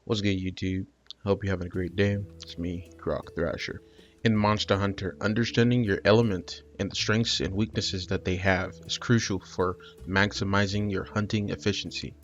What's good, YouTube? Hope you're having a great day. It's me, Grok Thrasher. In Monster Hunter, understanding your element and the strengths and weaknesses that they have is crucial for maximizing your hunting efficiency.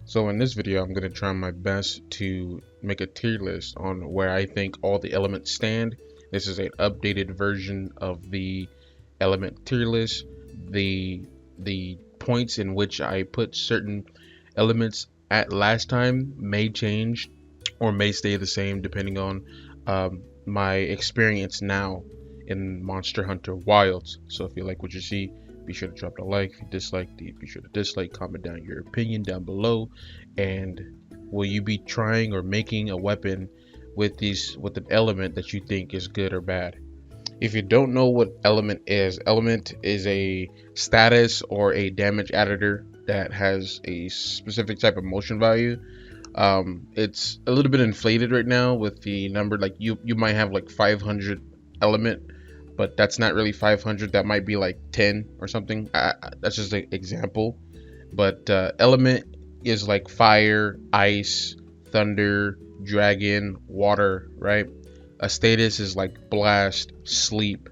So in this video, I'm going to try my best to make a tier list on where I think all the elements stand. This is an updated version of the element tier list. The points in which I put certain elements at last time may change or may stay the same depending on my experience now in Monster Hunter Wilds. So if you like what you see, be sure to drop a like. If you dislike, be sure to dislike. Comment down your opinion down below. And will you be trying or making a weapon with an element that you think is good or bad? If you don't know what element is a status or a damage adder that has a specific type of motion value. It's a little bit inflated right now with the number. Like you might have like 500 element, but that's not really 500. That might be like 10 or something. That's just an example. But element is like fire, ice, thunder, dragon, water, right? A status is like blast, sleep,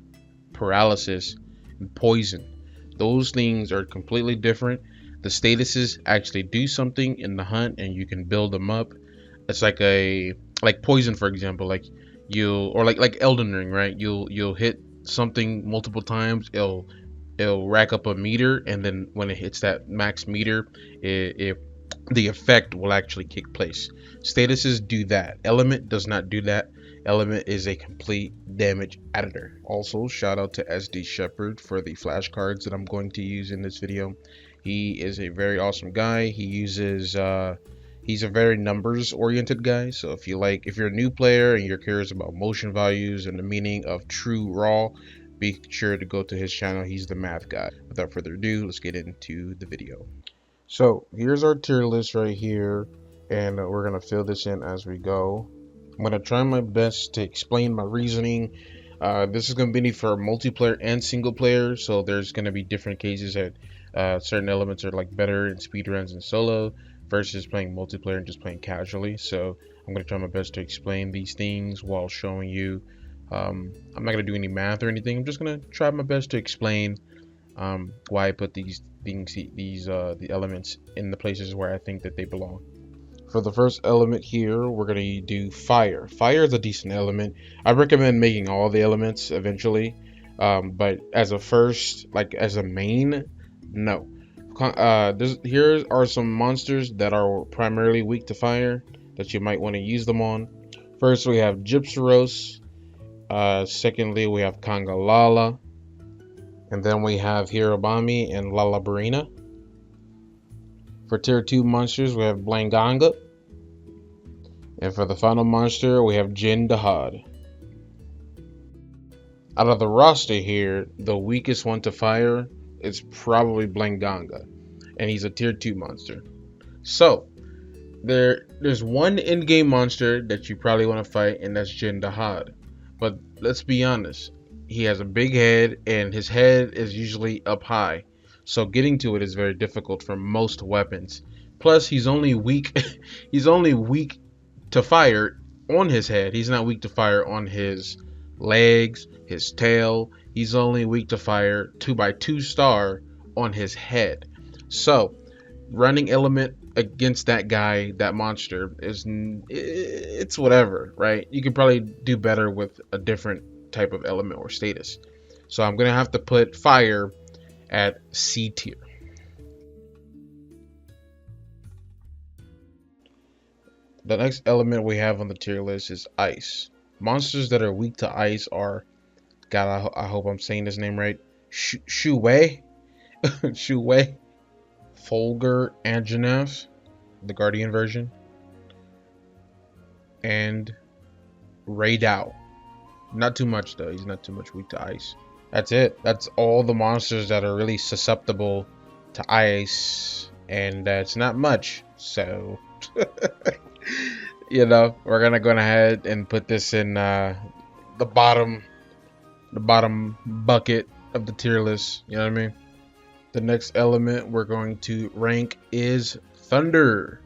paralysis, and poison. Those things are completely different. The statuses actually do something in the hunt and you can build them up. It's like like poison, for example, like like Elden Ring, right? You'll hit something multiple times, it'll rack up a meter, and then when it hits that max meter, the effect will actually kick place. Statuses do that. Element does not do that. Element is a complete damage adder. Also, shout out to SD Shepherd for the flashcards that I'm going to use in this video. He is a very awesome guy. He uses he's a very numbers oriented guy. So if you're a new player and you're curious about motion values and the meaning of true raw, be sure to go to his channel. He's the math guy. Without further ado, let's get into the video. So here's our tier list right here, and we're gonna fill this in as we go. I'm gonna try my best to explain my reasoning. This is gonna be for multiplayer and single player, so there's gonna be different cases that certain elements are like better in speedruns and solo versus playing multiplayer and just playing casually. So I'm gonna try my best to explain these things while showing you. I'm not gonna do any math or anything. I'm just gonna try my best to explain why I put these things, the elements in the places where I think that they belong. For the first element here, we're going to do fire. Fire is a decent element. I recommend making all the elements eventually, but as a first, like as a main, no. Here are some monsters that are primarily weak to fire that you might want to use them on. First, we have Gypsyros. Secondly, we have Kangalala. And then we have Hirobami and Lalabarina. For tier 2 monsters, we have Blanganga. And for the final monster, we have Jin Dahad. Out of the roster here, the weakest one to fire is probably Blanganga. And he's a tier 2 monster. So, there's one in-game monster that you probably want to fight, and that's Jin Dahad. But let's be honest. He has a big head, and his head is usually up high. So getting to it is very difficult for most weapons. Plus, he's only weak to fire on his head. He's not weak to fire on his legs, his tail. He's only weak to fire 2x2 star on his head. So running element against that guy, that monster, it's whatever, right? You could probably do better with a different type of element or status. So I'm gonna have to put fire at C tier. The next element we have on the tier list is ice. Monsters that are weak to ice are, God, I hope I'm saying this name right, Shuwei, Shuwei, Folger Anjanath, the Guardian version, and Raidao. Not too much though. He's not too much weak to ice. That's it. That's all the monsters that are really susceptible to ice, and that's not much. So, we're gonna go ahead and put this in the bottom bucket of the tier list. You know what I mean? The next element we're going to rank is thunder.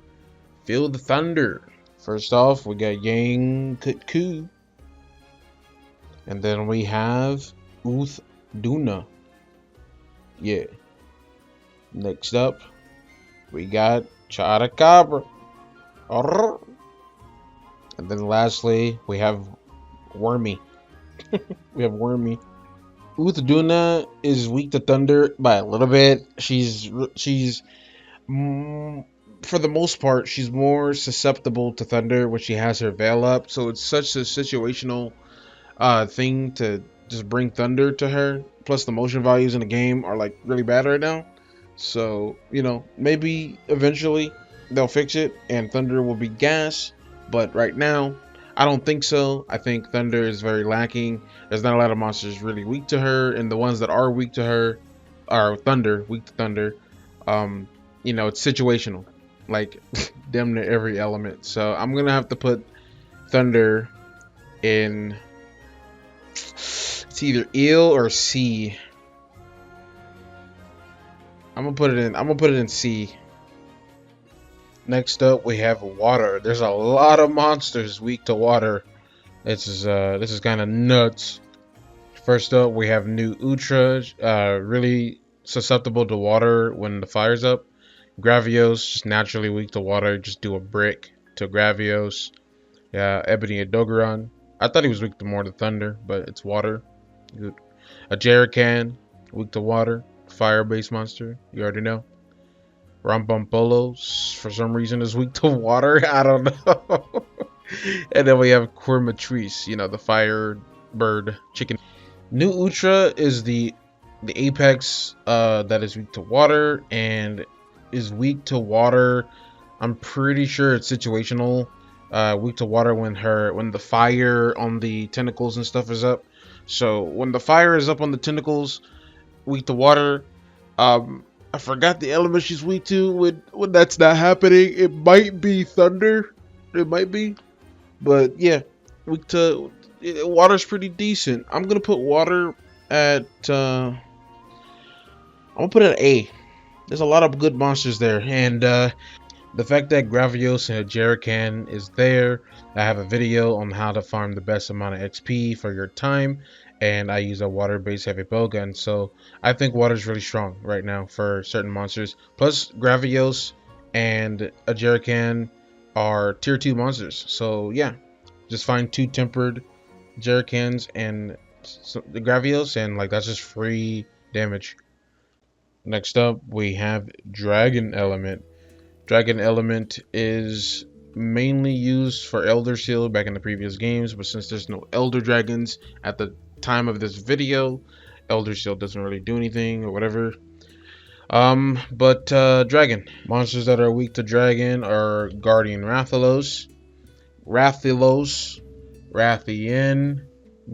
Feel the thunder. First off, we got Yang Kutku, and then we have Uth Duna. Yeah. Next up, we got Chadacabra. And then lastly, we have Wormy. We have Wormy. Uthaduna is weak to thunder by a little bit. She's for the most part, she's more susceptible to thunder when she has her veil up. So it's such a situational thing to just bring thunder to her. Plus the motion values in the game are like really bad right now. So, maybe eventually they'll fix it and thunder will be gas. But right now, I don't think so. I think thunder is very lacking. There's not a lot of monsters really weak to her, and the ones that are weak to her are weak to thunder. It's situational, like damn near every element. So I'm gonna have to put thunder in. It's either eel or sea. I'm gonna put it in C. Next up, we have water. There's a lot of monsters weak to water. This is kind of nuts. First up, we have new Ultra, really susceptible to water when the fire's up. Gravios, just naturally weak to water. Just do a brick to Gravios. Yeah, Ebony and Dogoran. I thought he was weak to more to thunder, but it's water. Good. A Jerrican, weak to water. Fire-based monster. You already know. Rambampolos, for some reason, is weak to water. I don't know. And then we have Cormatrice, the fire bird chicken. New Ultra is the apex that is weak to water and is weak to water. I'm pretty sure it's situational. Weak to water when the fire on the tentacles and stuff is up. So when the fire is up on the tentacles, weak to water. I forgot the element she's weak to when that's not happening. It might be thunder. It might be. But yeah, weak to water's pretty decent. I'm gonna put water at I'm gonna put it at A. There's a lot of good monsters there, and the fact that Gravios and Jerrican is there. I have a video on how to farm the best amount of XP for your time, and I use a water-based heavy bowgun. So I think water is really strong right now for certain monsters. Plus Gravios and a Jerrican are tier 2 monsters. So yeah, just find 2 tempered Jerricans and the Gravios, and like that's just free damage. Next up, we have Dragon Element. Dragon Element is mainly used for Elder Seal back in the previous games, but since there's no Elder Dragons at the time of this video, Elder Seal doesn't really do anything or whatever. But Dragon. Monsters that are weak to Dragon are Guardian Rathalos, Rathian,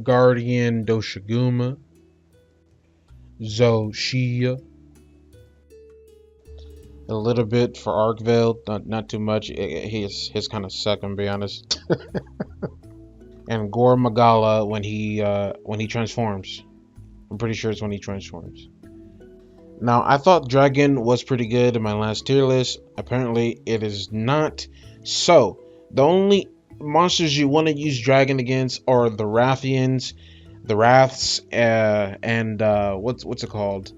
Guardian Doshiguma, Zoshia. A little bit for Arcvale, not too much. His kind of suck, I'm be honest. And Gore Magala when he transforms. I'm pretty sure it's when he transforms. Now I thought Dragon was pretty good in my last tier list. Apparently it is not. So the only monsters you want to use Dragon against are the Rathians, the Wraths, and what's it called?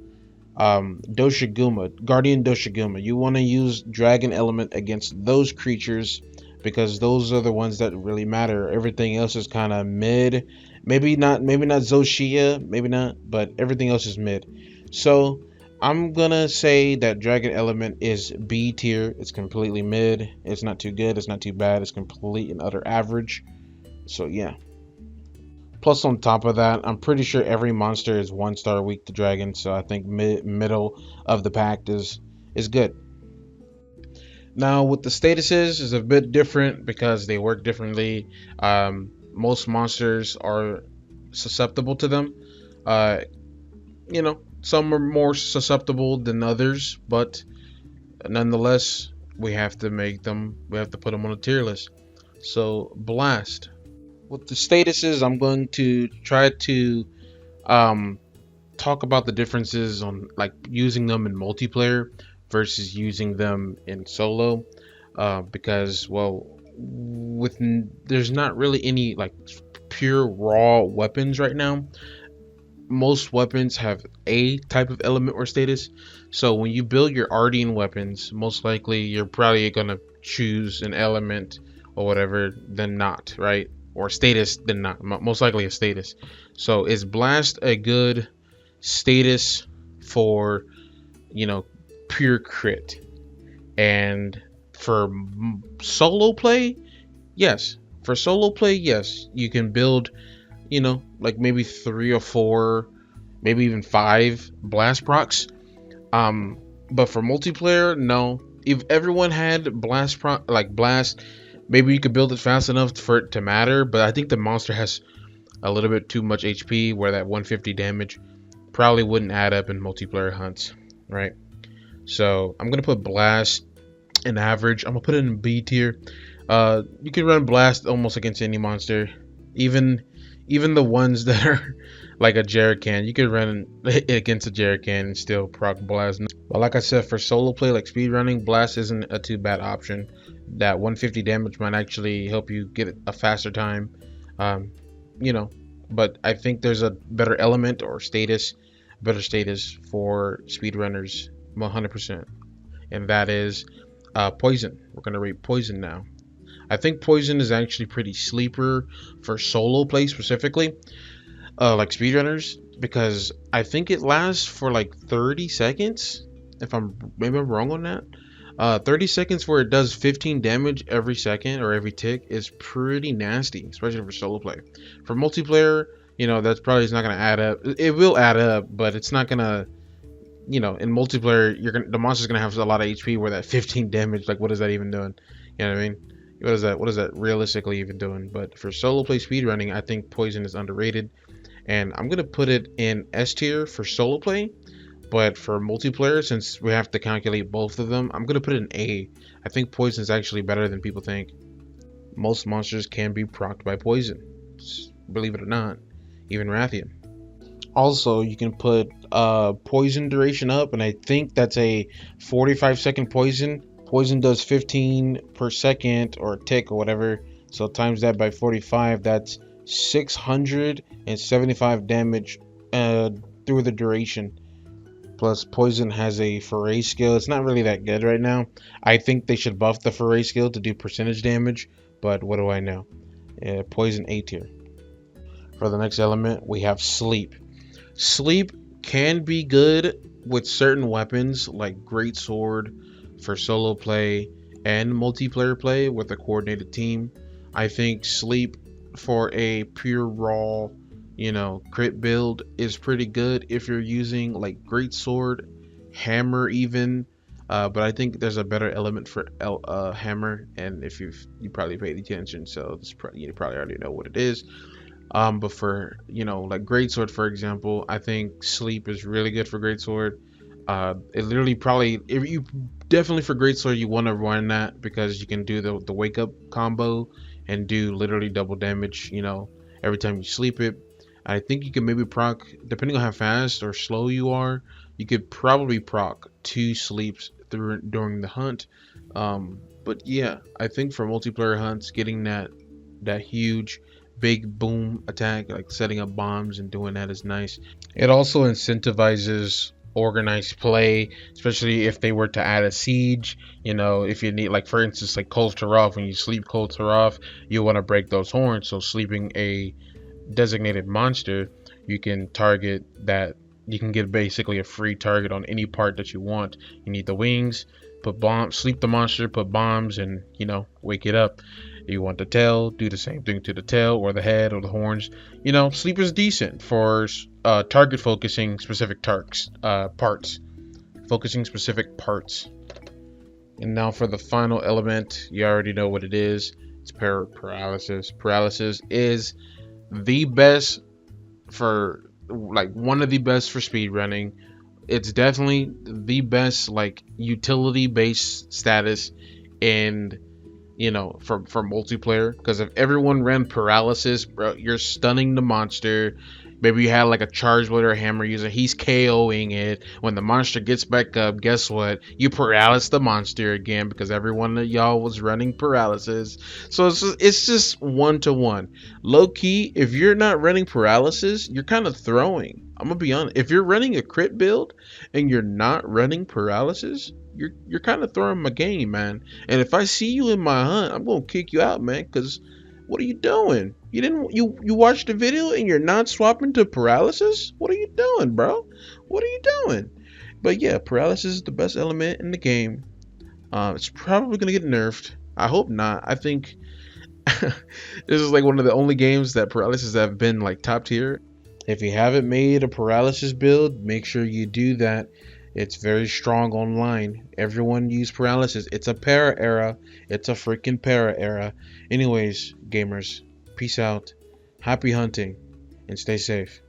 Doshiguma, Guardian Doshiguma. You want to use Dragon Element against those creatures because those are the ones that really matter. Everything else is kind of mid. Maybe not Zoshia, maybe not, but everything else is mid. So I'm gonna say that Dragon Element is B tier. It's completely mid. It's not too good. It's not too bad. It's complete and utter average. So yeah. Plus on top of that, I'm pretty sure every monster is 1-star weak to Dragon. So I think middle of the pack is good. Now with the statuses is a bit different because they work differently. Most monsters are susceptible to them. Some are more susceptible than others, but nonetheless, we have to put them on a tier list. So Blast. With the statuses, I'm going to try to talk about the differences on like using them in multiplayer versus using them in solo, because well, there's not really any like pure raw weapons right now. Most weapons have a type of element or status. So when you build your Ardean weapons, most likely you're probably gonna choose an element or whatever than not, right? Or status than not. Most likely a status. So is Blast a good status for, you know, pure crit? And for solo play, yes. For solo play, yes. You can build, you know, like maybe 3 or 4, maybe even 5 blast procs. But for multiplayer, no. If everyone had blast, maybe you could build it fast enough for it to matter. But I think the monster has a little bit too much HP, where that 150 damage probably wouldn't add up in multiplayer hunts, right? So I'm gonna put blast in average. I'm gonna put it in B tier. You can run blast almost against any monster, even the ones that are like a Jerrican. You could run it against a Jerrican and still proc blast. But like I said, for solo play like speedrunning, blast isn't a too bad option. That 150 damage might actually help you get a faster time. You know, but I think there's a better element or better status for speedrunners 100%, and that is poison. We're gonna rate poison now. I think poison is actually pretty sleeper for solo play specifically, like speedrunners, because I think it lasts for like 30 seconds. If maybe I'm wrong on that. 30 seconds where it does 15 damage every second or every tick is pretty nasty, especially for solo play. For multiplayer, you know, that's probably not gonna add up. It will add up, but it's not gonna, you know, in multiplayer, the monster's gonna have a lot of HP where that 15 damage, like, what is that even doing? You know what I mean? What is that realistically even doing? But for solo play speedrunning, I think poison is underrated, and I'm gonna put it in S tier for solo play. But for multiplayer, since we have to calculate both of them, I'm gonna put it in A. I think poison is actually better than people think. Most monsters can be procced by poison, believe it or not, even Rathian. Also, you can put poison duration up, and I think that's a 45-second poison. Poison does 15 per second or tick or whatever, so times that by 45, that's 675 damage through the duration. Plus poison has a foray skill. It's not really that good right now. I think they should buff the foray skill to do percentage damage, but what do I know? Poison A tier. For the next element, we have sleep. Sleep can be good with certain weapons like greatsword for solo play and multiplayer play with a coordinated team. I think sleep for a pure raw, you know, crit build is pretty good if you're using like greatsword, hammer even. But I think there's a better element for hammer, and if you probably paid attention, so you probably already know what it is. But for, you know, like greatsword, for example, I think sleep is really good for greatsword. It literally if you definitely for greatsword you want to run that because you can do the wake up combo and do literally double damage, you know, every time you sleep it. I think you can maybe proc, depending on how fast or slow you are, you could probably proc 2 sleeps during the hunt. But yeah, I think for multiplayer hunts, getting that huge big boom attack, like setting up bombs and doing that, is nice. It also incentivizes organized play, especially if they were to add a siege. You know, if you need, like, for instance, like Kol Tarov, when you sleep Kol Tarov, you want to break those horns. So sleeping a designated monster, you can target that. You can get basically a free target on any part that you want. You need the wings, put bombs, sleep the monster, put bombs, and, you know, wake it up. You want the tail, do the same thing to the tail or the head or the horns. You know, sleep is decent for target focusing specific parts. Focusing specific parts. And now for the final element, you already know what it is. It's paralysis. Paralysis is the best for, like, one of the best for speedrunning. It's definitely the best, like, utility based status in, you know, for multiplayer, because if everyone ran paralysis, bro, you're stunning the monster, Maybe you had like a charge blade or a hammer user. He's KOing it. When the monster gets back up, guess what? You paralyze the monster again because every one of y'all was running paralysis. So it's just 1-to-1. Low key, if you're not running paralysis, you're kind of throwing. I'm gonna be honest. If you're running a crit build and you're not running paralysis, you're kind of throwing my game, man. And if I see you in my hunt, I'm gonna kick you out, man. Cause what are you doing? You watched the video and you're not swapping to paralysis? What are you doing, bro? What are you doing? But yeah, paralysis is the best element in the game. It's probably gonna get nerfed. I hope not. I think this is like one of the only games that paralysis have been like top tier. If you haven't made a paralysis build, make sure you do that. It's very strong online. Everyone use paralysis. It's a para era. It's a freaking para era. Anyways, gamers, peace out. Happy hunting and stay safe.